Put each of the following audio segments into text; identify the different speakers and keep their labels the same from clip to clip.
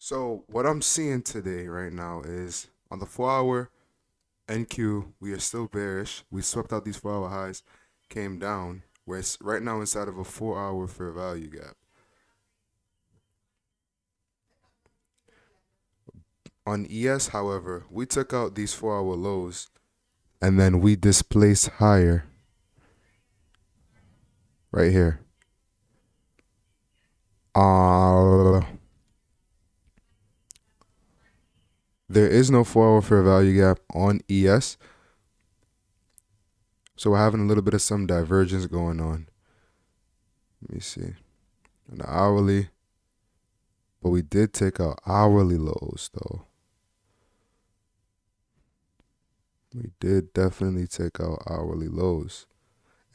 Speaker 1: So what I'm seeing today right now is on the 4 hour NQ, we are still bearish. We swept out these 4 hour highs, came down. We're right now inside of a 4 hour fair value gap. On ES, however, we took out these 4 hour lows and then we displaced higher right here. Uh, there is no 4 hour fair value gap on ES. So we're having a little bit of some divergence going on. Let me see. On the hourly, but we did take out hourly lows though. We did definitely take out hourly lows.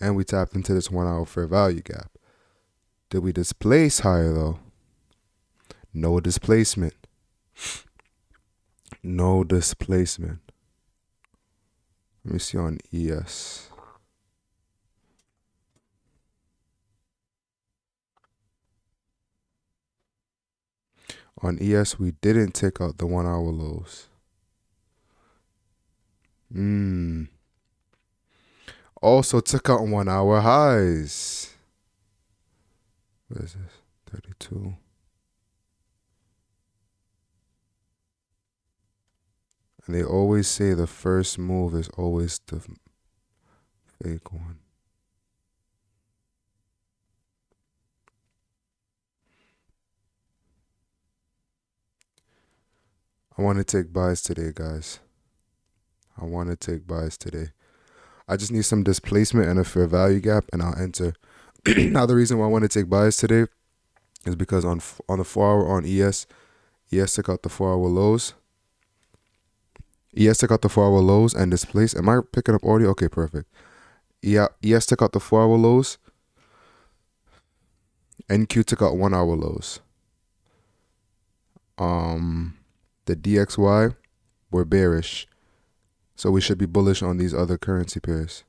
Speaker 1: And we tapped into this 1 hour fair value gap. Did we displace higher though? No displacement. No displacement. Let me see on ES. On ES, we didn't take out the 1 hour lows. Also took out 1 hour highs. What is this? 32. And they always say the first move is always the fake one. I want to take buys today, guys. I want to take buys today. I just need some displacement and a fair value gap, and I'll enter. Now, the reason why I want to take buys today is because on the 4 hour on ES took out the 4 hour lows. ES took out the 4 hour lows and displaced. Am I picking up audio? Okay, perfect. Yeah, ES took out the 4 hour lows. NQ took out 1 hour lows. The DXY were bearish, so we should be bullish on these other currency pairs.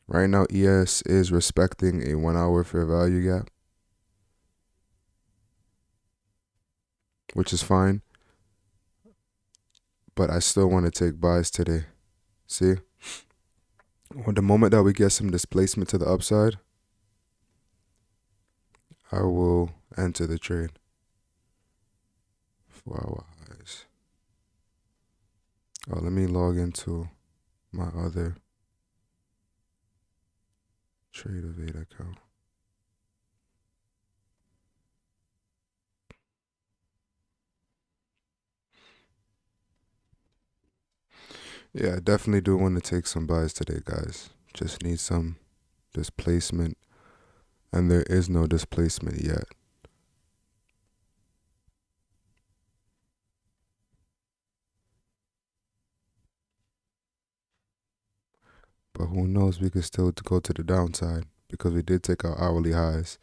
Speaker 1: Right now, ES is respecting a 1 hour fair value gap, which is fine. But I still want to take buys today. See? Well, the moment that we get some displacement to the upside, I will enter the trade. 4 hour highs. Oh, let me log into my other Trade of 8 account. Yeah, I definitely do want to take some buys today, guys. Just need some displacement, and there is no displacement yet. But who knows, we could still go to the downside because we did take our hourly highs.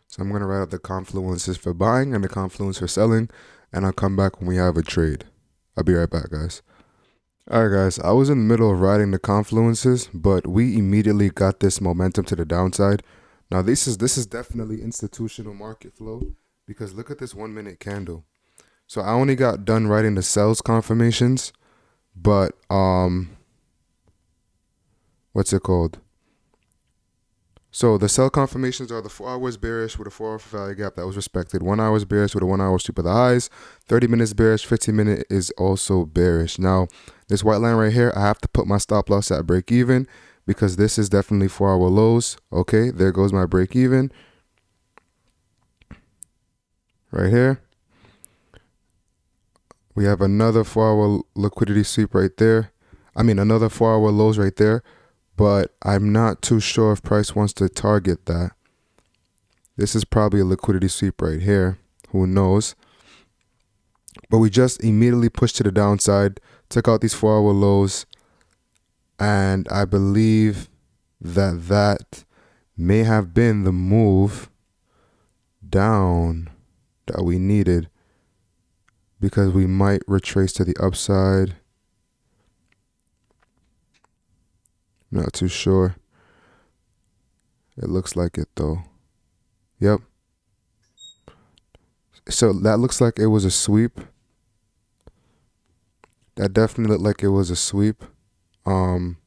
Speaker 1: So I'm going to write out the confluences for buying and the confluence for selling, and I'll come back when we have a trade. I'll be right back, guys. All right, guys, I was in the middle of writing the confluences, but we immediately got this momentum to the downside. Now, this is definitely institutional market flow because look at this 1 minute candle. So I only got done writing the sales confirmations, but what's it called? So the sell confirmations are the 4 hours bearish with a 4 hour value gap that was respected. 1 hour is bearish with a 1 hour sweep of the highs. 30 minutes bearish. 15 minute is also bearish. Now, this white line right here, I have to put my stop loss at break even because this is definitely 4 hour lows. Okay, there goes my break even. Right here. We have another 4 hour liquidity sweep right there. I mean, another 4 hour lows right there. But I'm not too sure if price wants to target that. This is probably a liquidity sweep right here. Who knows? But we just immediately pushed to the downside, took out these 4 hour lows, and I believe that that may have been the move down that we needed because we might retrace to the upside. Not too sure. It looks like it though. Yep. So that looks like it was a sweep. That definitely looked like it was a sweep. Um,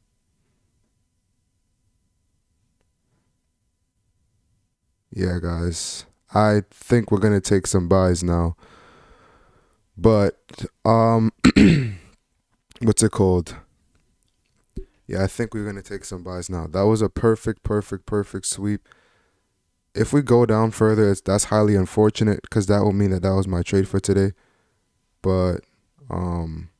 Speaker 1: yeah, guys. I think we're gonna take some buys now. But what's it called? Yeah, I think we're gonna take some buys now. That was a perfect sweep. If we go down further, that's highly unfortunate because that will mean that was my trade for today. But um,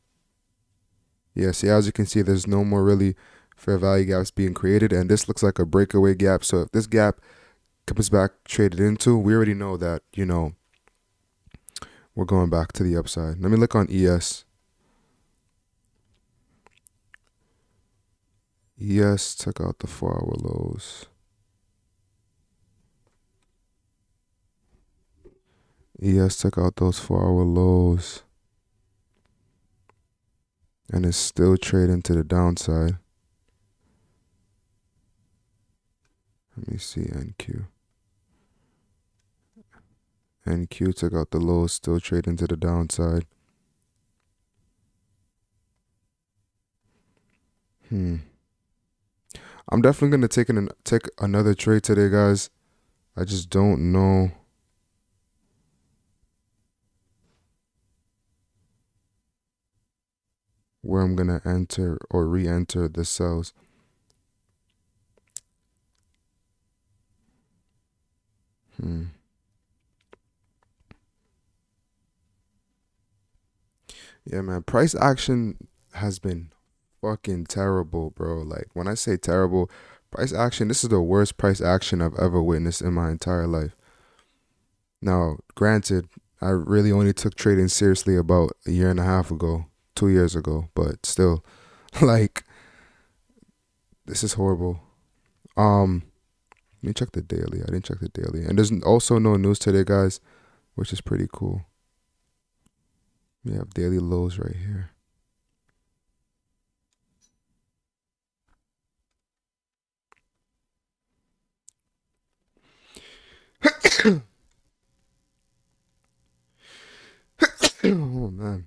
Speaker 1: yeah, see, as you can see, there's no more really fair value gaps being created, and this looks like a breakaway gap. So if this gap comes back traded into, we already know that we're going back to the upside. Let me look on ES. ES took out the 4-hour lows. ES took out those 4-hour lows. And it's still trading to the downside. Let me see NQ. NQ took out the lows, still trading to the downside. I'm definitely gonna take another trade today, guys. I just don't know where I'm gonna enter or re-enter the sells. Yeah, man. Price action has been fucking terrible, bro. Like when I say terrible, price action, this is the worst price action I've ever witnessed in my entire life. Now, granted, I really only took trading seriously about a year and a half ago, 2 years ago, but still, like, this is horrible. Let me check the daily. I didn't check the daily. And there's also no news today, guys, which is pretty cool. We have daily lows right here. Oh, man.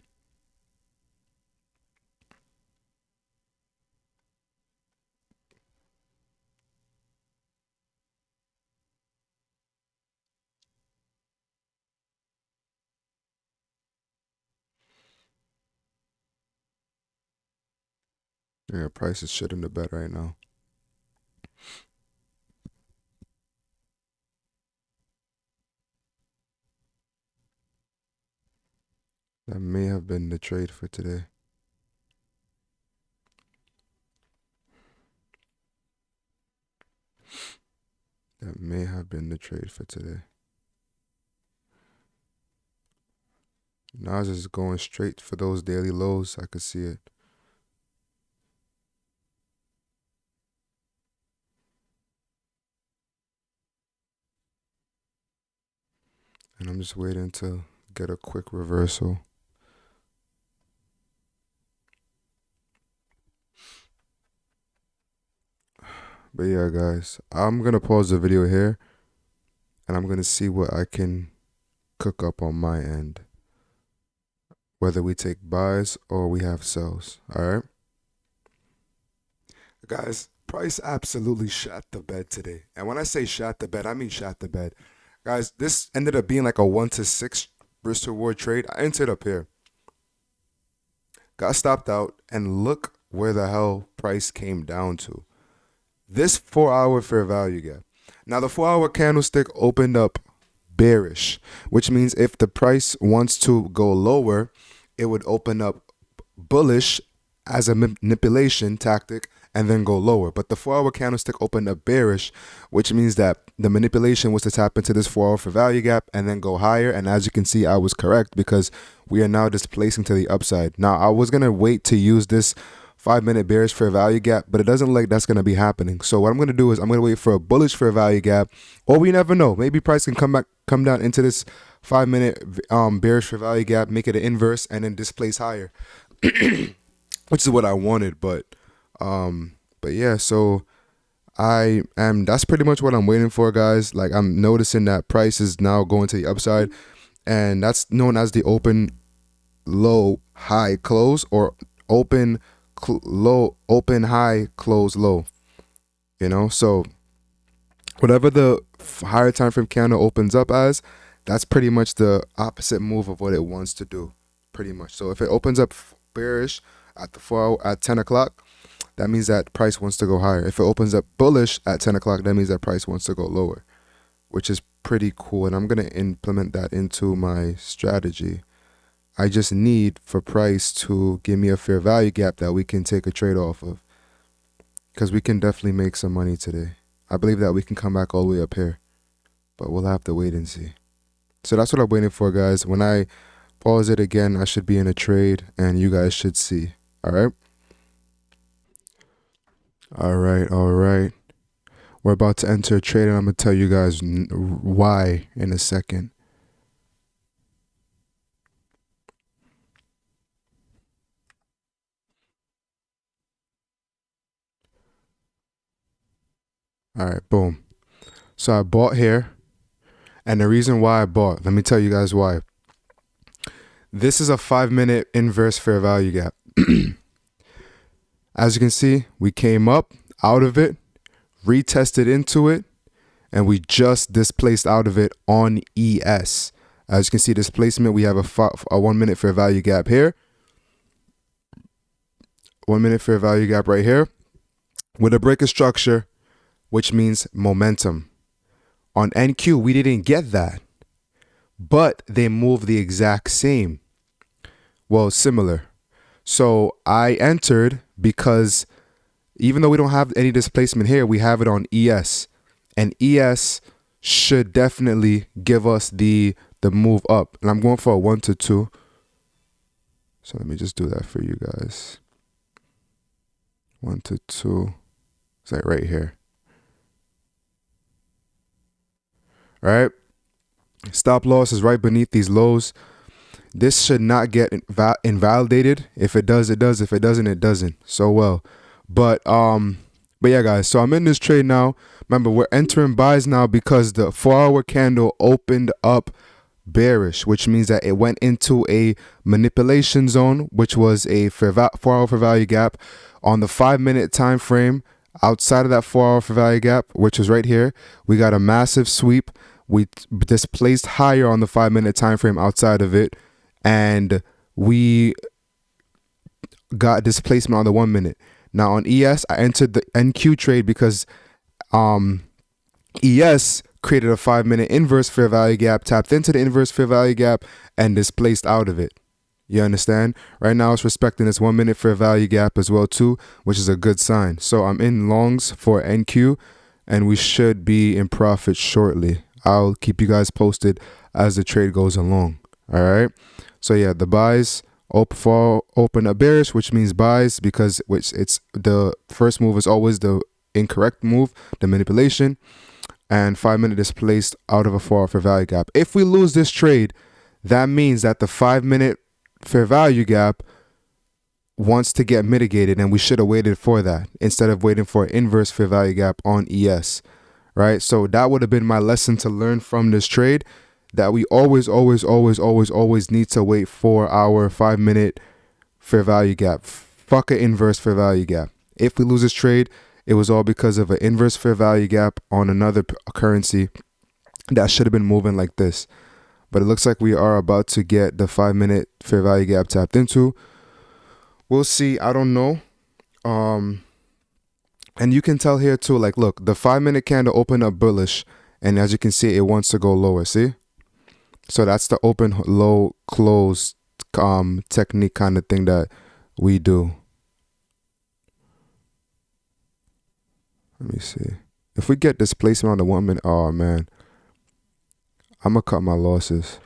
Speaker 1: Yeah, price is shit in the bed right now. That may have been the trade for today. That may have been the trade for today. Nas is going straight for those daily lows. I could see it. And I'm just waiting to get a quick reversal. But yeah, guys, I'm going to pause the video here and I'm going to see what I can cook up on my end. Whether we take buys or we have sells. All right. Guys, price absolutely shot the bed today. And when I say shot the bed, I mean shot the bed. Guys, this ended up being like a 1-6 risk reward trade. I entered up here. Got stopped out and look where the hell price came down to. This 4-hour fair value gap. Now the 4-hour candlestick opened up bearish, which means if the price wants to go lower, it would open up bullish as a manipulation tactic and then go lower. But the 4-hour candlestick opened up bearish, which means that the manipulation was to tap into this 4-hour fair value gap and then go higher. And as you can see, I was correct because we are now displacing to the upside. Now, I was going to wait to use this 5-minute bearish fair value gap, but it doesn't look like that's going to be happening. So what I'm going to do is I'm going to wait for a bullish fair value gap, or we never know. Maybe price can come down into this 5-minute bearish fair value gap, make it an inverse, and then displace higher, which is what I wanted. But But yeah, so that's pretty much what I'm waiting for, guys. Like, I'm noticing that price is now going to the upside, and that's known as the open low high close, or low open high close low. So whatever the higher time frame candle opens up as, that's pretty much the opposite move of what it wants to do, pretty much. So if it opens up bearish at the 4 hour at 10 o'clock, that means that price wants to go higher. If it opens up bullish at 10 o'clock, that means that price wants to go lower, which is pretty cool. And I'm going to implement that into my strategy. I just need for price to give me a fair value gap that we can take a trade off of, because we can definitely make some money today. I believe that we can come back all the way up here, but we'll have to wait and see. So that's what I'm waiting for, guys. When I pause it again, I should be in a trade, and you guys should see. All right? All right. We're about to enter a trade, and I'm going to tell you guys why in a second. All right, boom. So I bought here, and the reason why I bought, let me tell you guys why. This is a 5-minute inverse fair value gap. As you can see, we came up out of it, retested into it, and we just displaced out of it on ES. As you can see, displacement, we have a 1-minute fair value gap here. 1-minute fair value gap right here with a break of structure, which means momentum. On NQ, we didn't get that, but they moved the exact same. Well, similar. So I entered because even though we don't have any displacement here, we have it on ES. And ES should definitely give us the move up. And I'm going for a 1 to 2. So let me just do that for you guys. 1 to 2. It's like right here. All right. Stop loss is right beneath these lows. This should not get invalidated. If it does, it does. If it doesn't, it doesn't. So well. But yeah, guys. So I'm in this trade now. Remember, we're entering buys now because the 4-hour candle opened up bearish, which means that it went into a manipulation zone, which was a 4-hour fair value gap. On the 5-minute time frame, outside of that 4-hour fair value gap, which is right here, we got a massive sweep. We displaced higher on the 5-minute time frame outside of it, and we got displacement on the 1 minute. Now on ES, I entered the NQ trade because ES created a 5-minute inverse fair value gap, tapped into the inverse fair value gap, and displaced out of it. You understand? Right now it's respecting this 1-minute fair value gap as well too, which is a good sign. So I'm in longs for NQ, and we should be in profit shortly. I'll keep you guys as the trade goes along. All right. So yeah, the buys open a bearish, which means buys, because it's the first move is always the incorrect move, the manipulation, and 5-minute displaced out of a 4-hour fair value gap. If we lose this trade, that means that the 5-minute fair value gap wants to get mitigated, and we should have waited for that instead of waiting for an inverse fair value gap on ES. Right? So that would have been my lesson to learn from this trade, that we always need to wait for our 5-minute fair value gap. Fuck an inverse fair value gap. If we lose this trade, it was all because of an inverse fair value gap on another currency that should have been moving like this. But it looks like we are about to get the 5-minute fair value gap tapped into. We'll see. I don't know. And you can tell here too, like, look, the 5-minute candle opened up bullish, and as you can see, it wants to go lower. See? So that's the open, low, close technique kind of thing that we do. Let me see. If we get displacement on the 1 minute, oh man, I'm gonna cut my losses.